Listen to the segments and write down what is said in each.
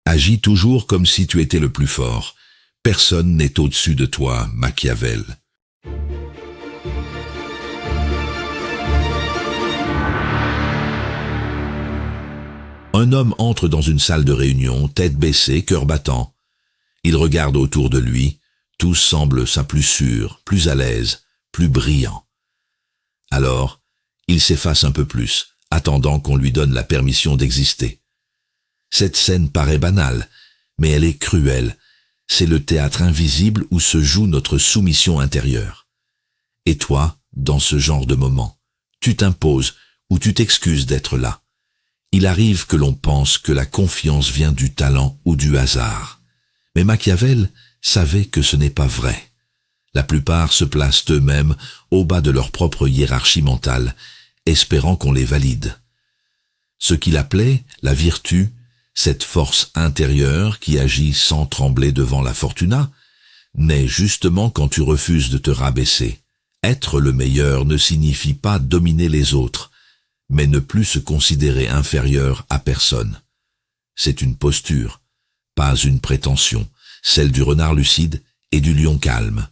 Agis toujours comme si tu étais le plus fort. Personne n'est au-dessus de toi, Machiavel. Un homme entre dans une salle de réunion, tête baissée, cœur battant. Il regarde autour de lui, tous semblent ça plus sûr, plus à l'aise, plus brillant. Alors, il s'efface un peu plus, attendant qu'on lui donne la permission d'exister. Cette scène paraît banale, mais elle est cruelle. C'est le théâtre invisible où se joue notre soumission intérieure. Et toi, dans ce genre de moment, tu t'imposes ou tu t'excuses d'être là. Il arrive que l'on pense que la confiance vient du talent ou du hasard. Mais Machiavel savait que ce n'est pas vrai. La plupart se placent eux-mêmes au bas de leur propre hiérarchie mentale, espérant qu'on les valide. Ce qu'il appelait la vertu, cette force intérieure qui agit sans trembler devant la fortuna, naît justement quand tu refuses de te rabaisser. Être le meilleur ne signifie pas dominer les autres, mais ne plus se considérer inférieur à personne. C'est une posture, pas une prétention, celle du renard lucide et du lion calme.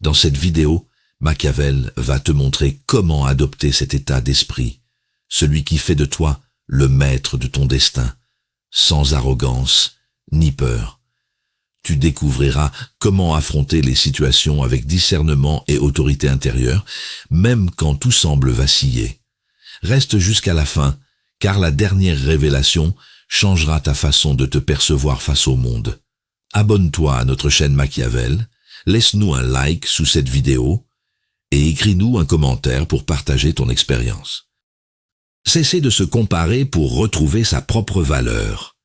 Dans cette vidéo, Machiavel va te montrer comment adopter cet état d'esprit, celui qui fait de toi le maître de ton destin, sans arrogance ni peur. Tu découvriras comment affronter les situations avec discernement et autorité intérieure, même quand tout semble vaciller. Reste jusqu'à la fin, car la dernière révélation changera ta façon de te percevoir face au monde. Abonne-toi à notre chaîne Machiavel, laisse-nous un like sous cette vidéo et écris-nous un commentaire pour partager ton expérience. Cessez de se comparer pour retrouver sa propre valeur.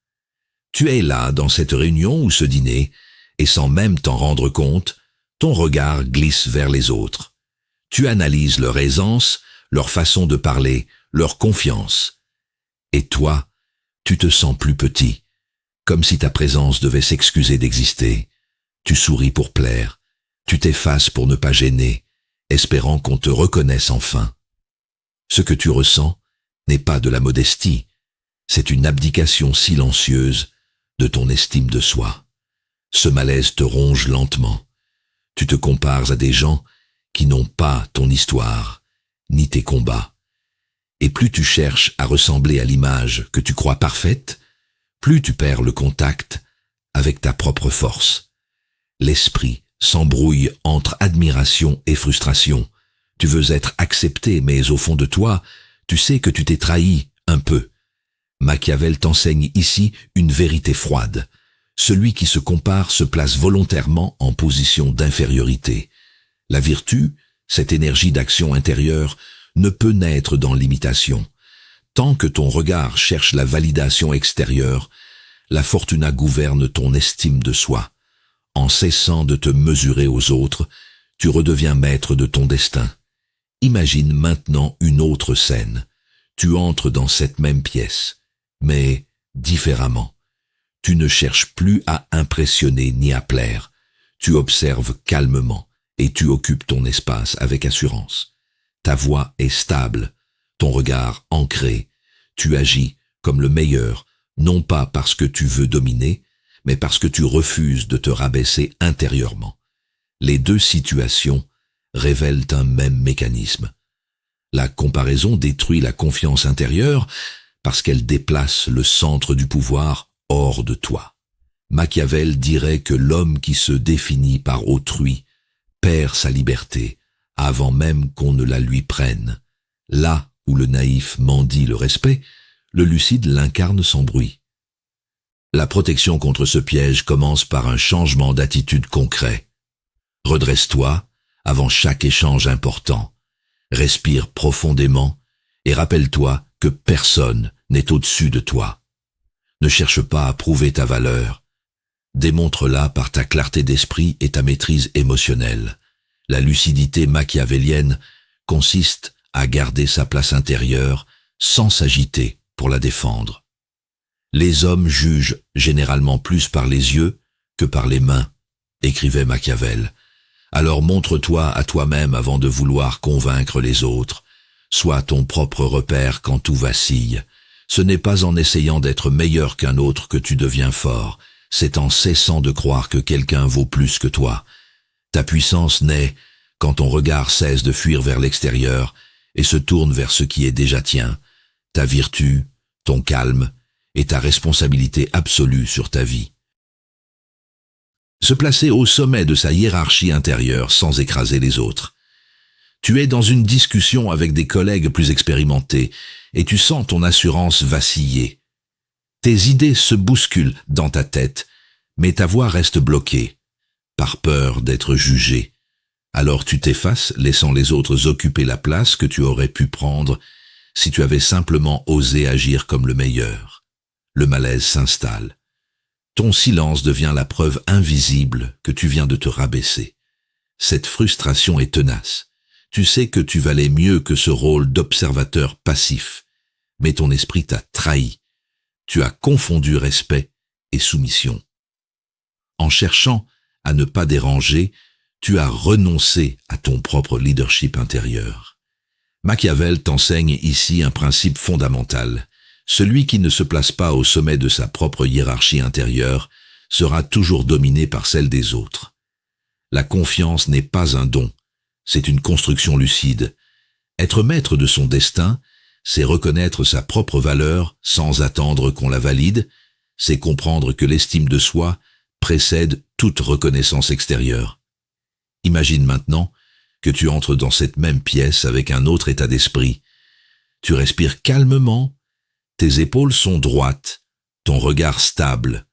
Tu es là dans cette réunion ou ce dîner, et sans même t'en rendre compte, ton regard glisse vers les autres. Tu analyses leur aisance, leur façon de parler, leur confiance. Et toi, tu te sens plus petit, comme si ta présence devait s'excuser d'exister. Tu souris pour plaire, tu t'effaces pour ne pas gêner, espérant qu'on te reconnaisse enfin. Ce que tu ressens n'est pas de la modestie, c'est une abdication silencieuse de ton estime de soi. Ce malaise te ronge lentement. Tu te compares à des gens qui n'ont pas ton histoire, ni tes combats. Et plus tu cherches à ressembler à l'image que tu crois parfaite, plus tu perds le contact avec ta propre force. L'esprit s'embrouille entre admiration et frustration. Tu veux être accepté, mais au fond de toi, tu sais que tu t'es trahi un peu. Machiavel t'enseigne ici une vérité froide. Celui qui se compare se place volontairement en position d'infériorité. La vertu, cette énergie d'action intérieure, ne peut naître dans l'imitation. Tant que ton regard cherche la validation extérieure, la fortuna gouverne ton estime de soi. En cessant de te mesurer aux autres, tu redeviens maître de ton destin. Imagine maintenant une autre scène. Tu entres dans cette même pièce, mais différemment. Tu ne cherches plus à impressionner ni à plaire. Tu observes calmement et tu occupes ton espace avec assurance. Ta voix est stable, ton regard ancré. Tu agis comme le meilleur, non pas parce que tu veux dominer, mais parce que tu refuses de te rabaisser intérieurement. Les deux situations révèlent un même mécanisme. La comparaison détruit la confiance intérieure parce qu'elle déplace le centre du pouvoir hors de toi. Machiavel dirait que l'homme qui se définit par autrui perd sa liberté avant même qu'on ne la lui prenne. Là où le naïf mendie le respect, le lucide l'incarne sans bruit. La protection contre ce piège commence par un changement d'attitude concret. Redresse-toi avant chaque échange important. Respire profondément et rappelle-toi que personne n'est au-dessus de toi. Ne cherche pas à prouver ta valeur. Démontre-la par ta clarté d'esprit et ta maîtrise émotionnelle. La lucidité machiavélienne consiste à garder sa place intérieure sans s'agiter pour la défendre. Les hommes jugent généralement plus par les yeux que par les mains, écrivait Machiavel. Alors montre-toi à toi-même avant de vouloir convaincre les autres. Sois ton propre repère quand tout vacille. Ce n'est pas en essayant d'être meilleur qu'un autre que tu deviens fort, c'est en cessant de croire que quelqu'un vaut plus que toi. Ta puissance naît quand ton regard cesse de fuir vers l'extérieur et se tourne vers ce qui est déjà tien, ta vertu, ton calme et ta responsabilité absolue sur ta vie. Se placer au sommet de sa hiérarchie intérieure sans écraser les autres. Tu es dans une discussion avec des collègues plus expérimentés et tu sens ton assurance vaciller. Tes idées se bousculent dans ta tête, mais ta voix reste bloquée, par peur d'être jugée. Alors tu t'effaces, laissant les autres occuper la place que tu aurais pu prendre si tu avais simplement osé agir comme le meilleur. Le malaise s'installe. Ton silence devient la preuve invisible que tu viens de te rabaisser. Cette frustration est tenace. Tu sais que tu valais mieux que ce rôle d'observateur passif, mais ton esprit t'a trahi. Tu as confondu respect et soumission. En cherchant à ne pas déranger, tu as renoncé à ton propre leadership intérieur. Machiavel t'enseigne ici un principe fondamental. Celui qui ne se place pas au sommet de sa propre hiérarchie intérieure sera toujours dominé par celle des autres. La confiance n'est pas un don, c'est une construction lucide. Être maître de son destin, c'est reconnaître sa propre valeur sans attendre qu'on la valide, c'est comprendre que l'estime de soi précède toute reconnaissance extérieure. Imagine maintenant que tu entres dans cette même pièce avec un autre état d'esprit. Tu respires calmement, tes épaules sont droites, ton regard stable.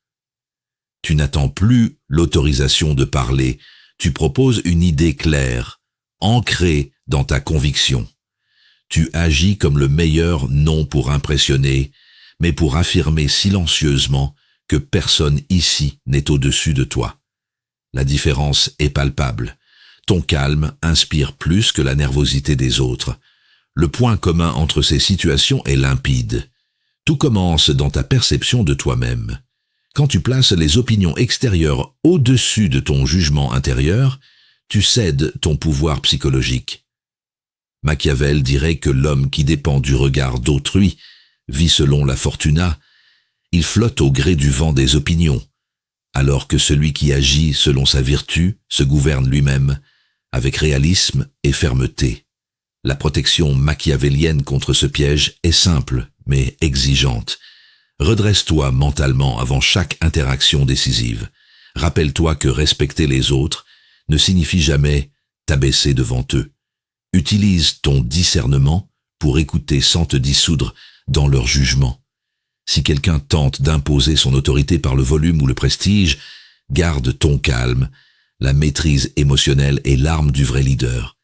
Tu n'attends plus l'autorisation de parler, tu proposes une idée claire, ancrée dans ta conviction. Tu agis comme le meilleur non pour impressionner, mais pour affirmer silencieusement que personne ici n'est au-dessus de toi. La différence est palpable. Ton calme inspire plus que la nervosité des autres. Le point commun entre ces situations est limpide. Tout commence dans ta perception de toi-même. Quand tu places les opinions extérieures au-dessus de ton jugement intérieur, tu cèdes ton pouvoir psychologique. Machiavel dirait que l'homme qui dépend du regard d'autrui vit selon la fortuna. Il flotte au gré du vent des opinions, alors que celui qui agit selon sa vertu se gouverne lui-même, avec réalisme et fermeté. La protection machiavélienne contre ce piège est simple, mais exigeante. Redresse-toi mentalement avant chaque interaction décisive. Rappelle-toi que respecter les autres ne signifie jamais t'abaisser devant eux. Utilise ton discernement pour écouter sans te dissoudre dans leur jugement. Si quelqu'un tente d'imposer son autorité par le volume ou le prestige, garde ton calme. La maîtrise émotionnelle est l'arme du vrai leader.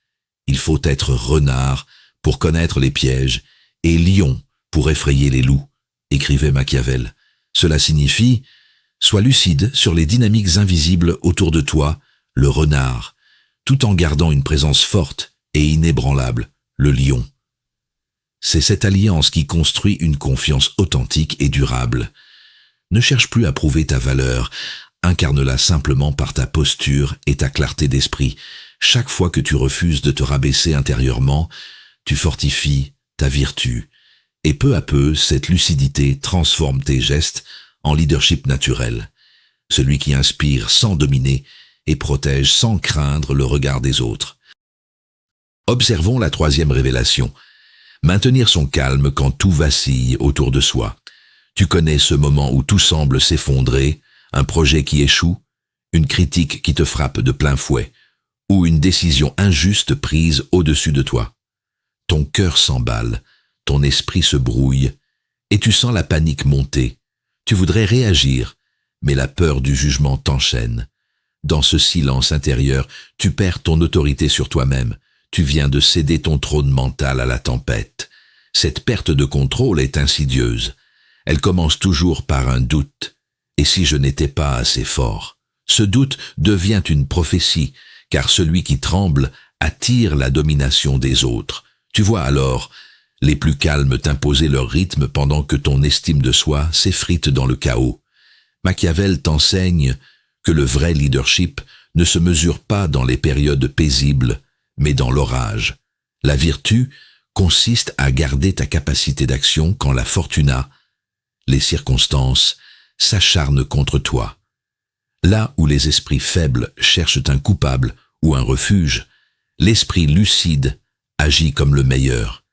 Il faut être renard pour connaître les pièges et lion pour effrayer les loups, écrivait Machiavel. Cela signifie, sois lucide sur les dynamiques invisibles autour de toi, le renard, tout en gardant une présence forte et inébranlable, le lion. C'est cette alliance qui construit une confiance authentique et durable. Ne cherche plus à prouver ta valeur, incarne-la simplement par ta posture et ta clarté d'esprit. Chaque fois que tu refuses de te rabaisser intérieurement, tu fortifies ta vertu. Et peu à peu, cette lucidité transforme tes gestes en leadership naturel. Celui qui inspire sans dominer et protège sans craindre le regard des autres. Observons la troisième révélation. Maintenir son calme quand tout vacille autour de soi. Tu connais ce moment où tout semble s'effondrer, un projet qui échoue, une critique qui te frappe de plein fouet, ou une décision injuste prise au-dessus de toi. Ton cœur s'emballe, ton esprit se brouille, et tu sens la panique monter. Tu voudrais réagir, mais la peur du jugement t'enchaîne. Dans ce silence intérieur, tu perds ton autorité sur toi-même. Tu viens de céder ton trône mental à la tempête. Cette perte de contrôle est insidieuse. Elle commence toujours par un doute. Et si je n'étais pas assez fort? Ce doute devient une prophétie, car celui qui tremble attire la domination des autres. Tu vois alors, les plus calmes t'imposer leur rythme pendant que ton estime de soi s'effrite dans le chaos. Machiavel t'enseigne que le vrai leadership ne se mesure pas dans les périodes paisibles, mais dans l'orage. La vertu consiste à garder ta capacité d'action quand la fortuna, les circonstances, s'acharnent contre toi. Là où les esprits faibles cherchent un coupable ou un refuge, l'esprit lucide agit comme le meilleur.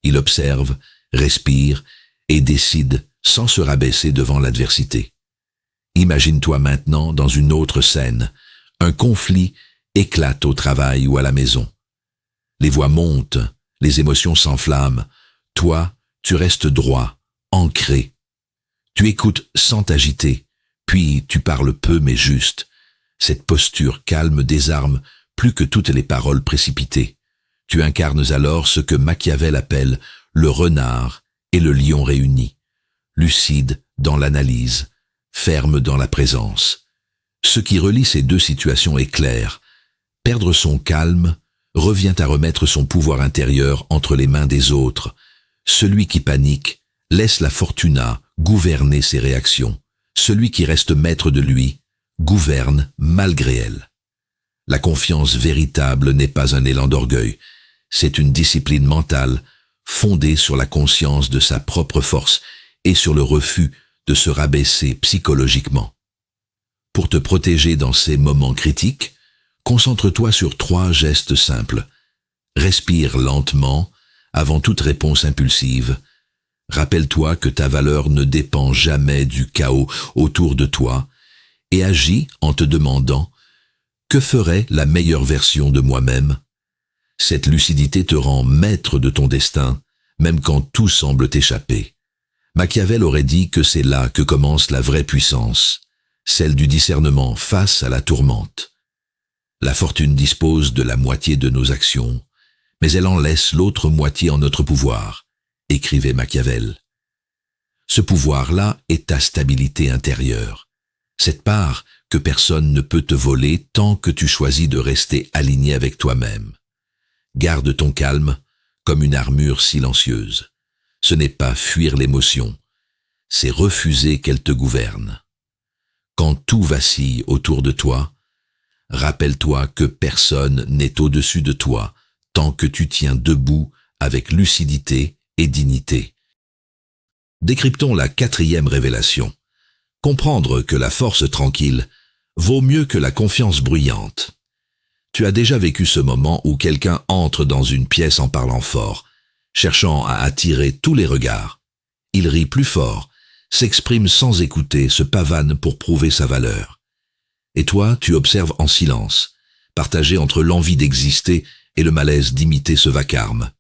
Il observe, respire et décide sans se rabaisser devant l'adversité. Imagine-toi maintenant dans une autre scène. Un conflit éclate au travail ou à la maison. Les voix montent, les émotions s'enflamment. Toi, tu restes droit, ancré. Tu écoutes sans t'agiter, puis tu parles peu mais juste. Cette posture calme désarme plus que toutes les paroles précipitées. Tu incarnes alors ce que Machiavel appelle le renard et le lion réunis, lucide dans l'analyse, ferme dans la présence. Ce qui relie ces deux situations est clair. Perdre son calme revient à remettre son pouvoir intérieur entre les mains des autres. Celui qui panique laisse la fortuna gouverner ses réactions. Celui qui reste maître de lui gouverne malgré elle. La confiance véritable n'est pas un élan d'orgueil, c'est une discipline mentale fondée sur la conscience de sa propre force et sur le refus de se rabaisser psychologiquement. Pour te protéger dans ces moments critiques, concentre-toi sur 3 gestes simples. Respire lentement avant toute réponse impulsive. Rappelle-toi que ta valeur ne dépend jamais du chaos autour de toi et agis en te demandant « Que ferait la meilleure version de moi-même » Cette lucidité te rend maître de ton destin, même quand tout semble t'échapper. Machiavel aurait dit que c'est là que commence la vraie puissance, celle du discernement face à la tourmente. La fortune dispose de la moitié de nos actions, mais elle en laisse l'autre moitié en notre pouvoir, écrivait Machiavel. Ce pouvoir-là est ta stabilité intérieure, cette part que personne ne peut te voler tant que tu choisis de rester aligné avec toi-même. Garde ton calme comme une armure silencieuse. Ce n'est pas fuir l'émotion, c'est refuser qu'elle te gouverne. Quand tout vacille autour de toi, rappelle-toi que personne n'est au-dessus de toi tant que tu tiens debout avec lucidité et dignité. Décryptons la 4e révélation. Comprendre que la force tranquille vaut mieux que la confiance bruyante. Tu as déjà vécu ce moment où quelqu'un entre dans une pièce en parlant fort, cherchant à attirer tous les regards. Il rit plus fort, s'exprime sans écouter, se pavane pour prouver sa valeur. Et toi, tu observes en silence, partagé entre l'envie d'exister et le malaise d'imiter ce vacarme.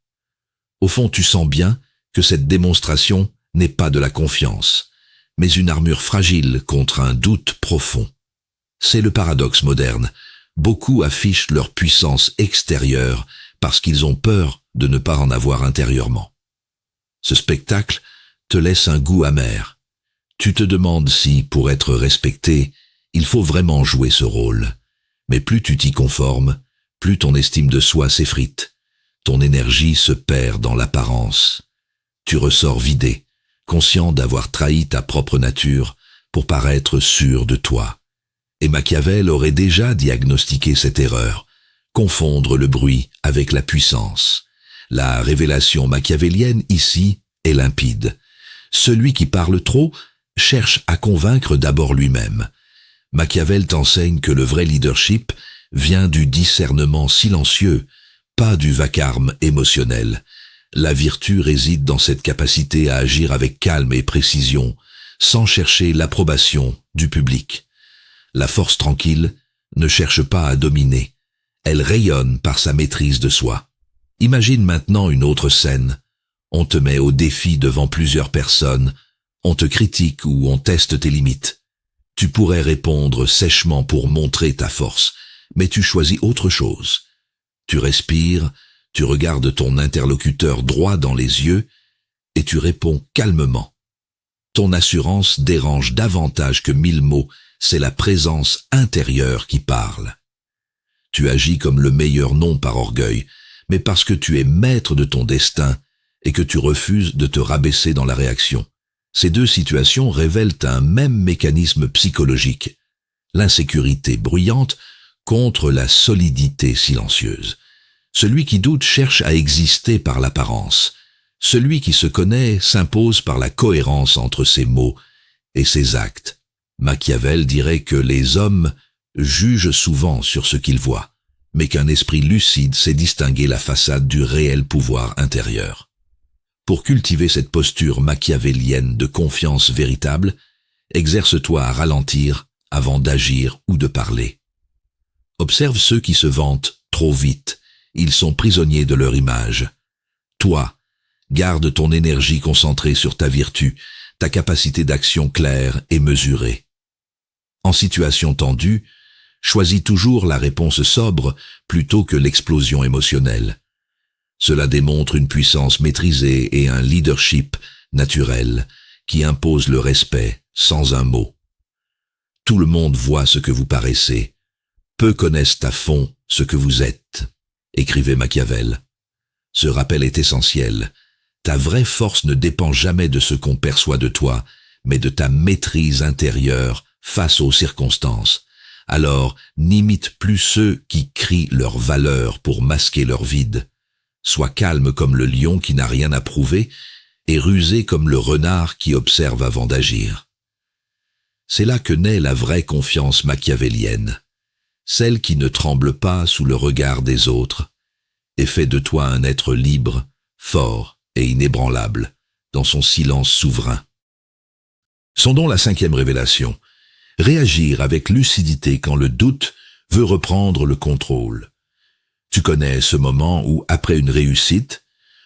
Au fond, tu sens bien que cette démonstration n'est pas de la confiance, mais une armure fragile contre un doute profond. C'est le paradoxe moderne. Beaucoup affichent leur puissance extérieure parce qu'ils ont peur de ne pas en avoir intérieurement. Ce spectacle te laisse un goût amer. Tu te demandes si, pour être respecté, il faut vraiment jouer ce rôle. Mais plus tu t'y conformes, plus ton estime de soi s'effrite. Ton énergie se perd dans l'apparence. Tu ressors vidé, conscient d'avoir trahi ta propre nature pour paraître sûr de toi. Et Machiavel aurait déjà diagnostiqué cette erreur, confondre le bruit avec la puissance. La révélation machiavélienne ici est limpide. Celui qui parle trop cherche à convaincre d'abord lui-même. Machiavel t'enseigne que le vrai leadership vient du discernement silencieux, pas du vacarme émotionnel. La vertu réside dans cette capacité à agir avec calme et précision, sans chercher l'approbation du public. La force tranquille ne cherche pas à dominer, elle rayonne par sa maîtrise de soi. Imagine maintenant une autre scène. On te met au défi devant plusieurs personnes, on te critique ou on teste tes limites. Tu pourrais répondre sèchement pour montrer ta force, mais tu choisis autre chose. Tu respires, tu regardes ton interlocuteur droit dans les yeux et tu réponds calmement. Ton assurance dérange davantage que 1000 mots, c'est la présence intérieure qui parle. Tu agis comme le meilleur non par orgueil, mais parce que tu es maître de ton destin et que tu refuses de te rabaisser dans la réaction. Ces deux situations révèlent un même mécanisme psychologique, l'insécurité bruyante contre la solidité silencieuse. Celui qui doute cherche à exister par l'apparence. Celui qui se connaît s'impose par la cohérence entre ses mots et ses actes. Machiavel dirait que les hommes jugent souvent sur ce qu'ils voient, mais qu'un esprit lucide sait distinguer la façade du réel pouvoir intérieur. Pour cultiver cette posture machiavélienne de confiance véritable, exerce-toi à ralentir avant d'agir ou de parler. Observe ceux qui se vantent trop vite. Ils sont prisonniers de leur image. Toi, garde ton énergie concentrée sur ta vertu, ta capacité d'action claire et mesurée. En situation tendue, choisis toujours la réponse sobre plutôt que l'explosion émotionnelle. Cela démontre une puissance maîtrisée et un leadership naturel qui impose le respect sans un mot. Tout le monde voit ce que vous paraissez. Peu connaissent à fond ce que vous êtes, écrivait Machiavel. Ce rappel est essentiel. Ta vraie force ne dépend jamais de ce qu'on perçoit de toi, mais de ta maîtrise intérieure face aux circonstances. Alors, n'imite plus ceux qui crient leur valeur pour masquer leur vide. Sois calme comme le lion qui n'a rien à prouver et rusé comme le renard qui observe avant d'agir. C'est là que naît la vraie confiance machiavélienne, celle qui ne tremble pas sous le regard des autres et fait de toi un être libre, fort et inébranlable dans son silence souverain. Sondons la 5e révélation. Réagir avec lucidité quand le doute veut reprendre le contrôle. Tu connais ce moment où, après une réussite,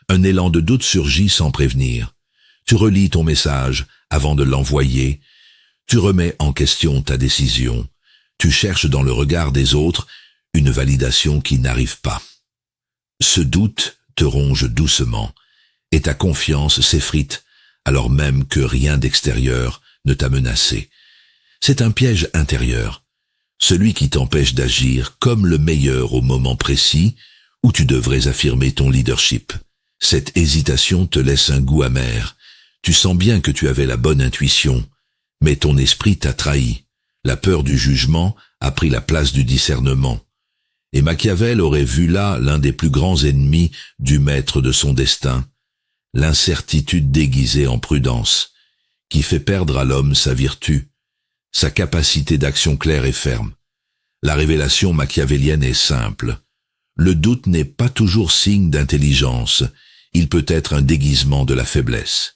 un élan de doute surgit sans prévenir. Tu relis ton message avant de l'envoyer. Tu remets en question ta décision. Tu cherches dans le regard des autres une validation qui n'arrive pas. Ce doute te ronge doucement et ta confiance s'effrite alors même que rien d'extérieur ne t'a menacé. C'est un piège intérieur, celui qui t'empêche d'agir comme le meilleur au moment précis où tu devrais affirmer ton leadership. Cette hésitation te laisse un goût amer. Tu sens bien que tu avais la bonne intuition, mais ton esprit t'a trahi. La peur du jugement a pris la place du discernement. Et Machiavel aurait vu là l'un des plus grands ennemis du maître de son destin, l'incertitude déguisée en prudence, qui fait perdre à l'homme sa vertu, sa capacité d'action claire et ferme. La révélation machiavélienne est simple. Le doute n'est pas toujours signe d'intelligence, il peut être un déguisement de la faiblesse.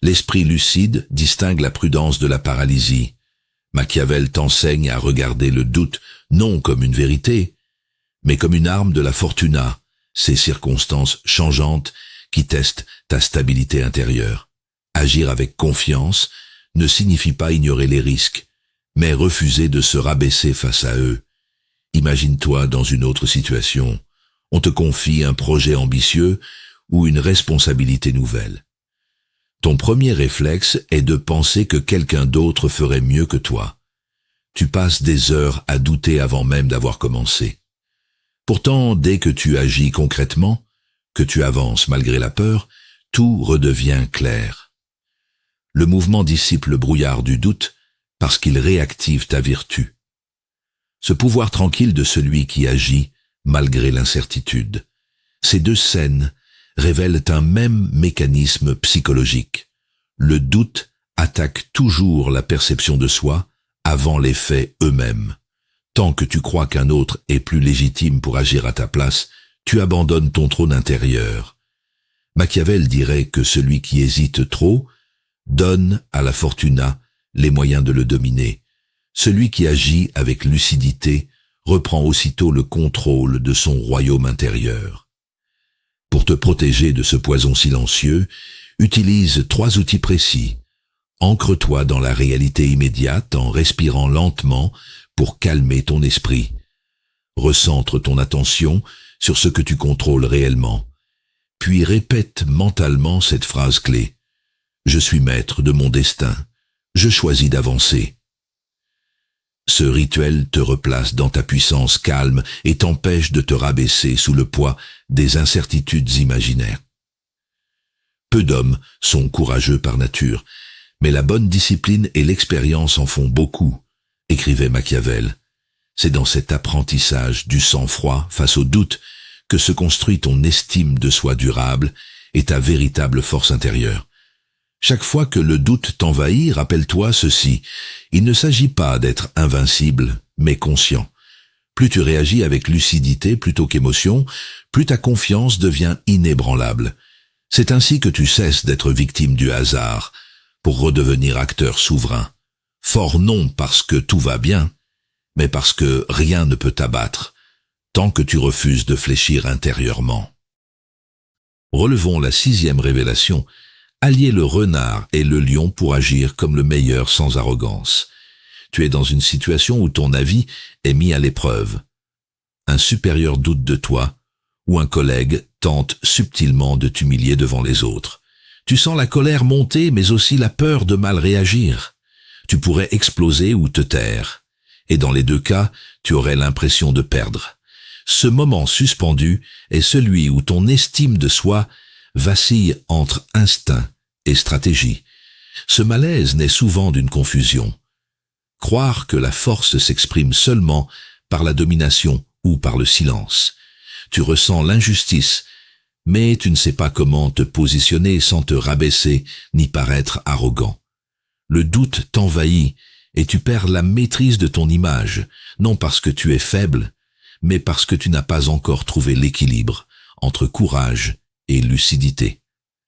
L'esprit lucide distingue la prudence de la paralysie. Machiavel t'enseigne à regarder le doute non comme une vérité, mais comme une arme de la fortuna, ces circonstances changeantes qui testent ta stabilité intérieure. Agir avec confiance ne signifie pas ignorer les risques, mais refuser de se rabaisser face à eux. Imagine-toi dans une autre situation. On te confie un projet ambitieux ou une responsabilité nouvelle. Ton premier réflexe est de penser que quelqu'un d'autre ferait mieux que toi. Tu passes des heures à douter avant même d'avoir commencé. Pourtant, dès que tu agis concrètement, que tu avances malgré la peur, tout redevient clair. Le mouvement dissipe le brouillard du doute parce qu'il réactive ta vertu. Ce pouvoir tranquille de celui qui agit malgré l'incertitude. Ces deux scènes révèlent un même mécanisme psychologique. Le doute attaque toujours la perception de soi avant les faits eux-mêmes. Tant que tu crois qu'un autre est plus légitime pour agir à ta place, tu abandonnes ton trône intérieur. Machiavel dirait que celui qui hésite trop donne à la fortuna les moyens de le dominer. Celui qui agit avec lucidité reprend aussitôt le contrôle de son royaume intérieur. Pour te protéger de ce poison silencieux, utilise 3 outils précis. Ancre-toi dans la réalité immédiate en respirant lentement pour calmer ton esprit. Recentre ton attention sur ce que tu contrôles réellement. Puis répète mentalement cette phrase clé. Je suis maître de mon destin. Je choisis d'avancer. Ce rituel te replace dans ta puissance calme et t'empêche de te rabaisser sous le poids des incertitudes imaginaires. Peu d'hommes sont courageux par nature, mais la bonne discipline et l'expérience en font beaucoup, écrivait Machiavel. C'est dans cet apprentissage du sang-froid face au doute que se construit ton estime de soi durable et ta véritable force intérieure. Chaque fois que le doute t'envahit, rappelle-toi ceci, il ne s'agit pas d'être invincible, mais conscient. Plus tu réagis avec lucidité plutôt qu'émotion, plus ta confiance devient inébranlable. C'est ainsi que tu cesses d'être victime du hasard, pour redevenir acteur souverain. Fort non parce que tout va bien, mais parce que rien ne peut t'abattre, tant que tu refuses de fléchir intérieurement. Relevons la 6e révélation. Allier le renard et le lion pour agir comme le meilleur sans arrogance. Tu es dans une situation où ton avis est mis à l'épreuve. Un supérieur doute de toi, ou un collègue tente subtilement de t'humilier devant les autres. Tu sens la colère monter, mais aussi la peur de mal réagir. Tu pourrais exploser ou te taire. Et dans les deux cas, tu aurais l'impression de perdre. Ce moment suspendu est celui où ton estime de soi vacille entre instinct et stratégie. Ce malaise naît souvent d'une confusion. Croire que la force s'exprime seulement par la domination ou par le silence. Tu ressens l'injustice, mais tu ne sais pas comment te positionner sans te rabaisser ni paraître arrogant. Le doute t'envahit et tu perds la maîtrise de ton image, non parce que tu es faible, mais parce que tu n'as pas encore trouvé l'équilibre entre courage et lucidité.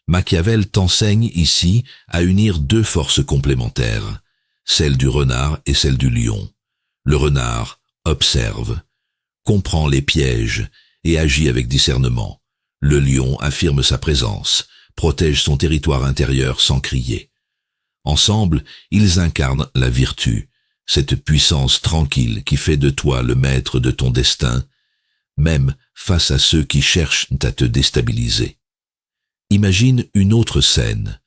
Machiavel t'enseigne ici à unir deux forces complémentaires, celle du renard et celle du lion. Le renard observe, comprend les pièges et agit avec discernement. Le lion affirme sa présence, protège son territoire intérieur sans crier. Ensemble, ils incarnent la vertu, cette puissance tranquille qui fait de toi le maître de ton destin, même face à ceux qui cherchent à te déstabiliser. Imagine une autre scène.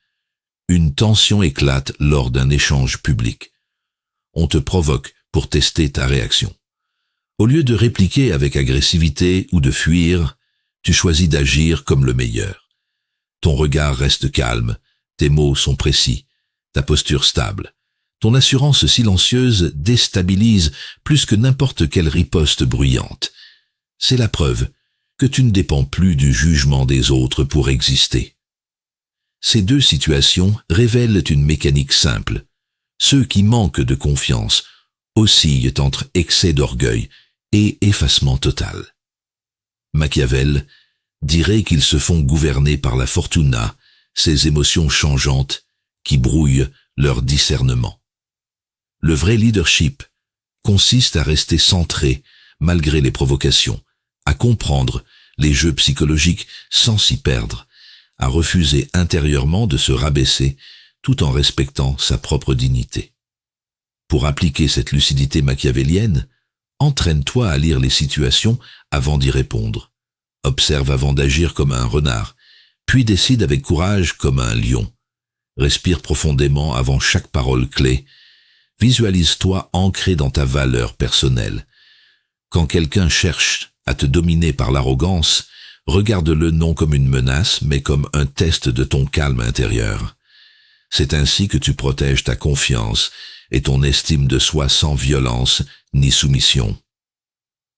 Une tension éclate lors d'un échange public. On te provoque pour tester ta réaction. Au lieu de répliquer avec agressivité ou de fuir, tu choisis d'agir comme le meilleur. Ton regard reste calme, tes mots sont précis, ta posture stable. Ton assurance silencieuse déstabilise plus que n'importe quelle riposte bruyante. C'est la preuve que tu ne dépends plus du jugement des autres pour exister. Ces deux situations révèlent une mécanique simple. Ceux qui manquent de confiance oscillent entre excès d'orgueil et effacement total. Machiavel dirait qu'ils se font gouverner par la fortuna, ces émotions changeantes qui brouillent leur discernement. Le vrai leadership consiste à rester centré malgré les provocations, à comprendre les jeux psychologiques sans s'y perdre, à refuser intérieurement de se rabaisser tout en respectant sa propre dignité. Pour appliquer cette lucidité machiavélienne, entraîne-toi à lire les situations avant d'y répondre. Observe avant d'agir comme un renard, puis décide avec courage comme un lion. Respire profondément avant chaque parole clé. Visualise-toi ancré dans ta valeur personnelle. Quand quelqu'un cherche à te dominer par l'arrogance, regarde-le non comme une menace, mais comme un test de ton calme intérieur. C'est ainsi que tu protèges ta confiance et ton estime de soi sans violence ni soumission.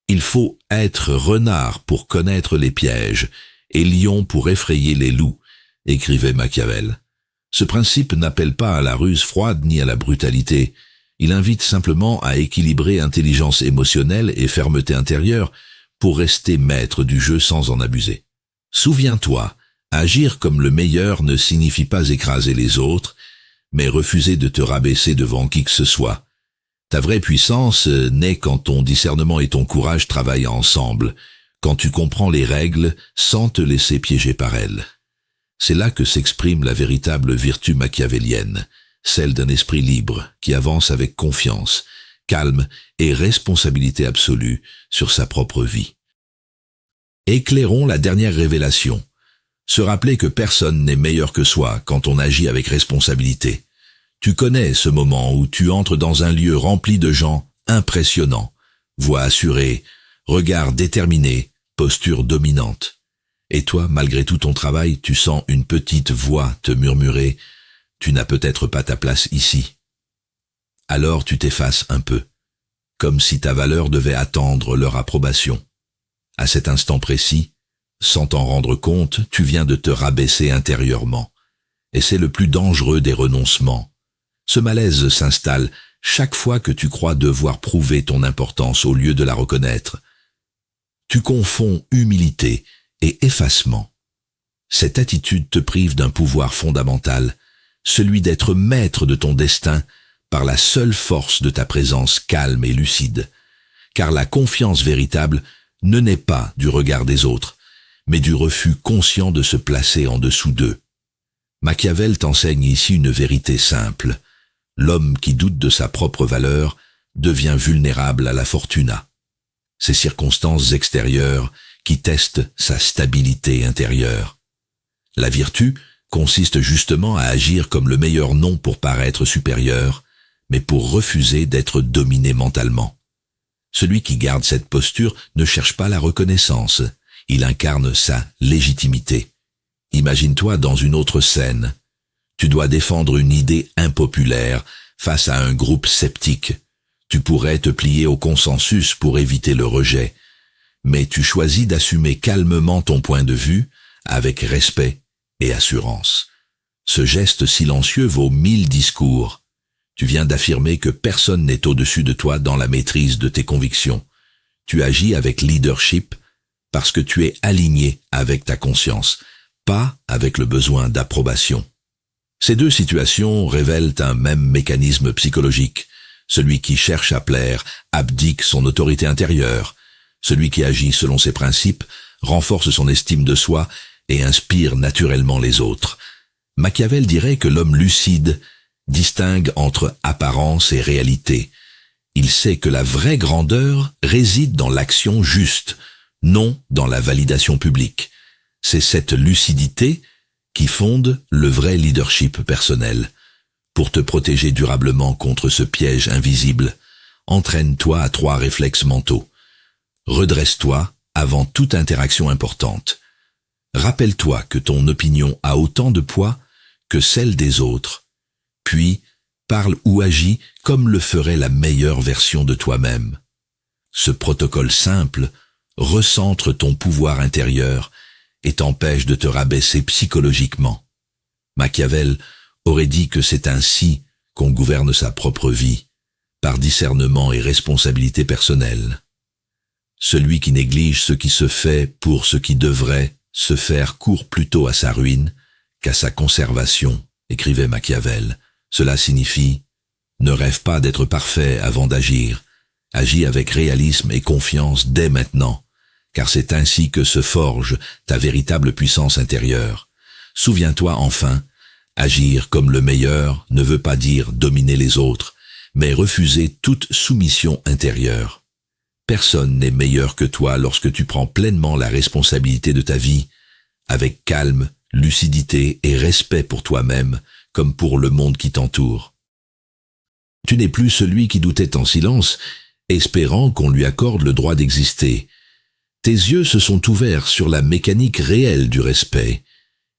Il faut être renard pour connaître les pièges et lion pour effrayer les loups, écrivait Machiavel. Ce principe n'appelle pas à la ruse froide ni à la brutalité. Il invite simplement à équilibrer intelligence émotionnelle et fermeté intérieure pour rester maître du jeu sans en abuser. Souviens-toi, agir comme le meilleur ne signifie pas écraser les autres, mais refuser de te rabaisser devant qui que ce soit. Ta vraie puissance naît quand ton discernement et ton courage travaillent ensemble, quand tu comprends les règles sans te laisser piéger par elles. C'est là que s'exprime la véritable vertu machiavélienne, celle d'un esprit libre qui avance avec confiance, calme et responsabilité absolue sur sa propre vie. Éclairons la dernière révélation. Se rappeler que personne n'est meilleur que soi quand on agit avec responsabilité. Tu connais ce moment où tu entres dans un lieu rempli de gens impressionnants, voix assurée, regard déterminé, posture dominante. Et toi, malgré tout ton travail, tu sens une petite voix te murmurer « Tu n'as peut-être pas ta place ici ». Alors tu t'effaces un peu, comme si ta valeur devait attendre leur approbation. À cet instant précis, sans t'en rendre compte, tu viens de te rabaisser intérieurement. Et c'est le plus dangereux des renoncements. Ce malaise s'installe chaque fois que tu crois devoir prouver ton importance au lieu de la reconnaître. Tu confonds humilité et effacement. Cette attitude te prive d'un pouvoir fondamental, celui d'être maître de ton destin par la seule force de ta présence calme et lucide. Car la confiance véritable ne naît pas du regard des autres, mais du refus conscient de se placer en dessous d'eux. Machiavel t'enseigne ici une vérité simple. L'homme qui doute de sa propre valeur devient vulnérable à la fortuna. Ces circonstances extérieures qui testent sa stabilité intérieure. La vertu consiste justement à agir comme le meilleur non pour paraître supérieur, mais pour refuser d'être dominé mentalement. Celui qui garde cette posture ne cherche pas la reconnaissance, il incarne sa légitimité. Imagine-toi dans une autre scène. Tu dois défendre une idée impopulaire face à un groupe sceptique. Tu pourrais te plier au consensus pour éviter le rejet, mais tu choisis d'assumer calmement ton point de vue avec respect et assurance. Ce geste silencieux vaut 1000 discours. Tu viens d'affirmer que personne n'est au-dessus de toi dans la maîtrise de tes convictions. Tu agis avec leadership parce que tu es aligné avec ta conscience, pas avec le besoin d'approbation. Ces deux situations révèlent un même mécanisme psychologique. Celui qui cherche à plaire abdique son autorité intérieure. Celui qui agit selon ses principes renforce son estime de soi et inspire naturellement les autres. Machiavel dirait que l'homme lucide distingue entre apparence et réalité. Il sait que la vraie grandeur réside dans l'action juste, non dans la validation publique. C'est cette lucidité qui fonde le vrai leadership personnel. Pour te protéger durablement contre ce piège invisible, entraîne-toi à 3 réflexes mentaux. Redresse-toi avant toute interaction importante. Rappelle-toi que ton opinion a autant de poids que celle des autres. Puis, parle ou agis comme le ferait la meilleure version de toi-même. Ce protocole simple recentre ton pouvoir intérieur et t'empêche de te rabaisser psychologiquement. Machiavel aurait dit que c'est ainsi qu'on gouverne sa propre vie, par discernement et responsabilité personnelle. Celui qui néglige ce qui se fait pour ce qui devrait se faire court plutôt à sa ruine qu'à sa conservation, écrivait Machiavel. Cela signifie « Ne rêve pas d'être parfait avant d'agir. Agis avec réalisme et confiance dès maintenant, car c'est ainsi que se forge ta véritable puissance intérieure. Souviens-toi enfin, agir comme le meilleur ne veut pas dire dominer les autres, mais refuser toute soumission intérieure. Personne n'est meilleur que toi lorsque tu prends pleinement la responsabilité de ta vie, avec calme, lucidité et respect pour toi-même, comme pour le monde qui t'entoure. Tu n'es plus celui qui doutait en silence, espérant qu'on lui accorde le droit d'exister. Tes yeux se sont ouverts sur la mécanique réelle du respect.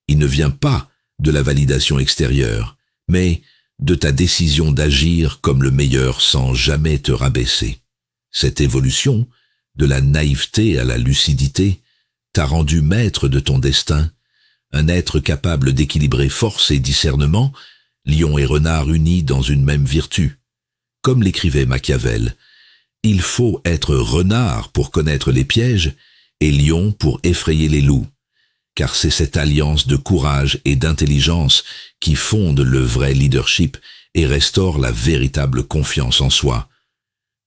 Il ne vient pas de la validation extérieure, mais de ta décision d'agir comme le meilleur sans jamais te rabaisser. Cette évolution, de la naïveté à la lucidité, t'a rendu maître de ton destin, un être capable d'équilibrer force et discernement, lion et renard unis dans une même vertu. Comme l'écrivait Machiavel, il faut être renard pour connaître les pièges et lion pour effrayer les loups, car c'est cette alliance de courage et d'intelligence qui fonde le vrai leadership et restaure la véritable confiance en soi.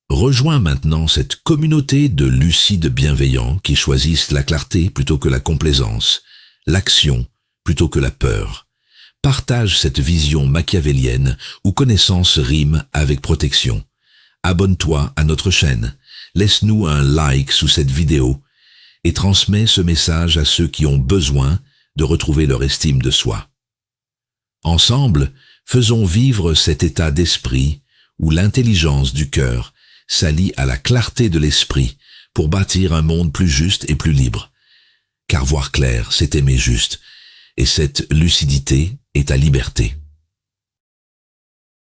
Rejoins maintenant cette communauté de lucides bienveillants qui choisissent la clarté plutôt que la complaisance, l'action plutôt que la peur. Partage cette vision machiavélienne où connaissance rime avec protection. Abonne-toi à notre chaîne, laisse-nous un like sous cette vidéo et transmets ce message à ceux qui ont besoin de retrouver leur estime de soi. Ensemble, faisons vivre cet état d'esprit où l'intelligence du cœur s'allie à la clarté de l'esprit pour bâtir un monde plus juste et plus libre. Car voir clair, c'est aimer juste, et cette lucidité est ta liberté.